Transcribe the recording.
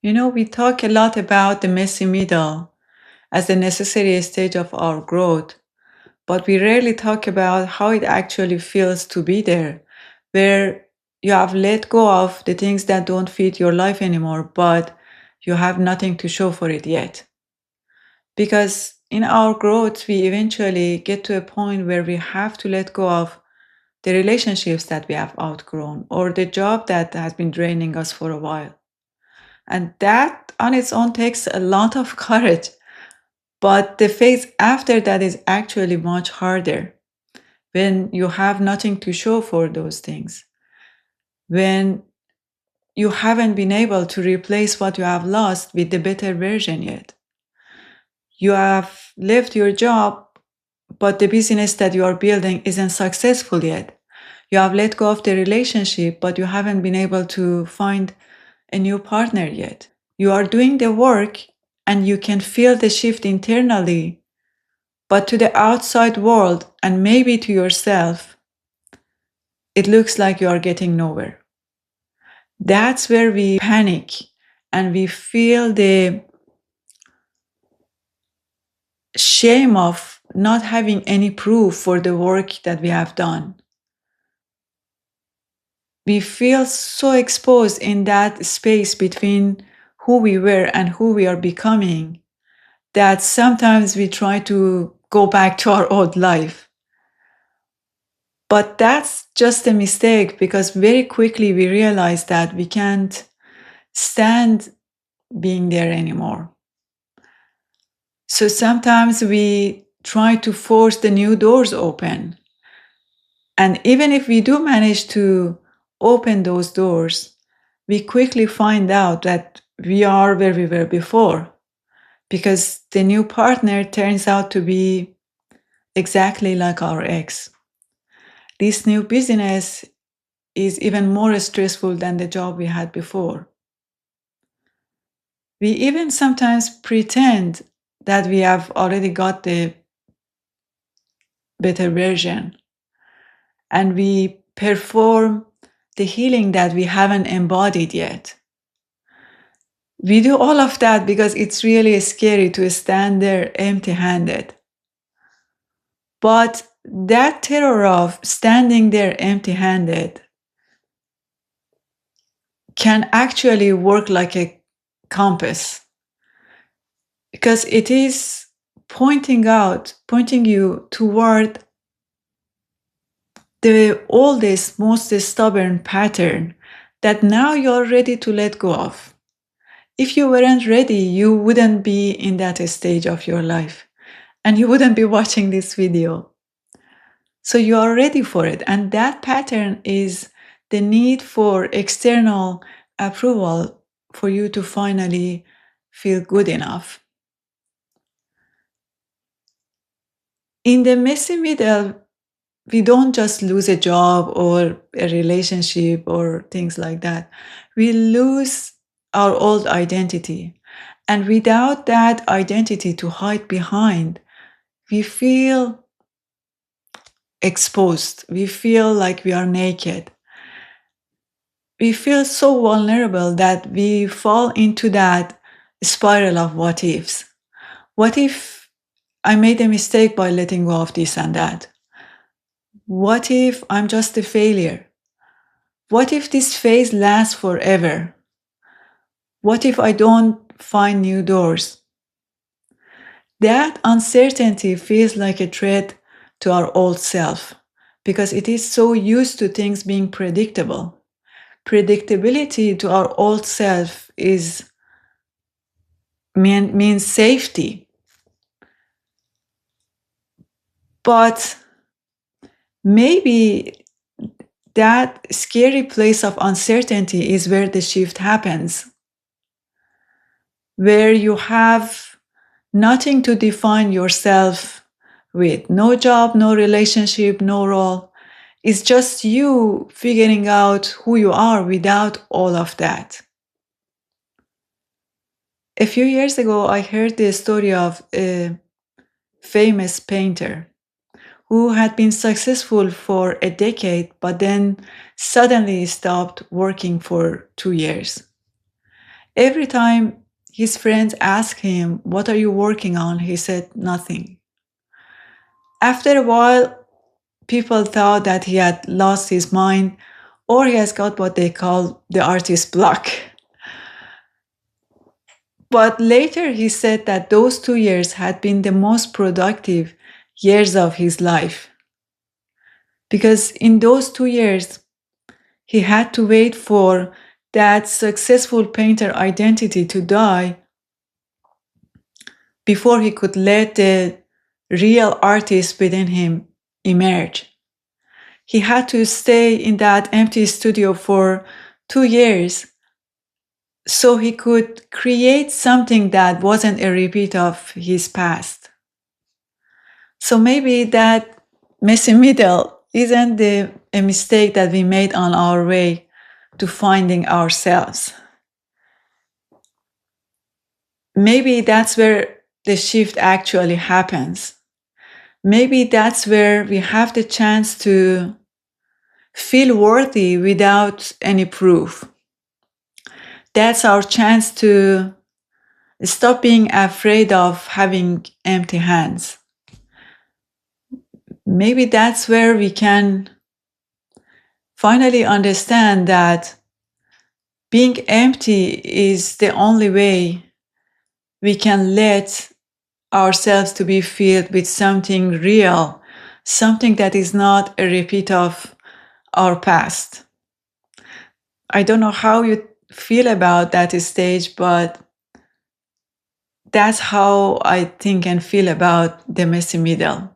We talk a lot about the messy middle as a necessary stage of our growth, but we rarely talk about how it actually feels to be there, where you have let go of the things that don't fit your life anymore, but you have nothing to show for it yet. Because in our growth, we eventually get to a point where we have to let go of the relationships that we have outgrown or the job that has been draining us for a while. And that on its own takes a lot of courage. But the phase after that is actually much harder when you have nothing to show for those things, when you haven't been able to replace what you have lost with the better version yet. You have left your job, but the business that you are building isn't successful yet. You have let go of the relationship, but you haven't been able to find a new partner yet. You are doing the work and you can feel the shift internally, but to the outside world and maybe to yourself, it looks like you are getting nowhere. That's where we panic and we feel the shame of not having any proof for the work that we have done. We feel so exposed in that space between who we were and who we are becoming that sometimes we try to go back to our old life. But that's just a mistake because very quickly we realize that we can't stand being there anymore. So sometimes we try to force the new doors open. And even if we do manage to open those doors, we quickly find out that we are where we were before because the new partner turns out to be exactly like our ex. This new business is even more stressful than the job we had before. We even sometimes pretend that we have already got the better version and we perform the healing that we haven't embodied yet. We do all of that because it's really scary to stand there empty-handed. But that terror of standing there empty-handed can actually work like a compass because it is pointing you toward the oldest, most stubborn pattern that now you're ready to let go of. If you weren't ready, you wouldn't be in that stage of your life and you wouldn't be watching this video. So you are ready for it. And that pattern is the need for external approval for you to finally feel good enough. In the messy middle, we don't just lose a job or a relationship or things like that. We lose our old identity. And without that identity to hide behind, we feel exposed. We feel like we are naked. We feel so vulnerable that we fall into that spiral of what ifs. What if I made a mistake by letting go of this and that? What if I'm just a failure? What if this phase lasts forever? What if I don't find new doors? That uncertainty feels like a threat to our old self because it is so used to things being predictable. Predictability to our old self means safety. But maybe that scary place of uncertainty is where the shift happens, where you have nothing to define yourself with. No job, no relationship, no role. It's just you figuring out who you are without all of that. A few years ago, I heard the story of a famous painter who had been successful for a decade, but then suddenly stopped working for 2 years. Every time his friends asked him, "What are you working on?" he said, "Nothing." After a while, people thought that he had lost his mind or he has got what they call the artist block. But later he said that those 2 years had been the most productive years of his life. Because in those 2 years, he had to wait for that successful painter identity to die before he could let the real artist within him emerge. He had to stay in that empty studio for 2 years so he could create something that wasn't a repeat of his past. So maybe that messy middle isn't a mistake that we made on our way to finding ourselves. Maybe that's where the shift actually happens. Maybe that's where we have the chance to feel worthy without any proof. That's our chance to stop being afraid of having empty hands. Maybe that's where we can finally understand that being empty is the only way we can let ourselves to be filled with something real, something that is not a repeat of our past. I don't know how you feel about that stage, but that's how I think and feel about the messy middle.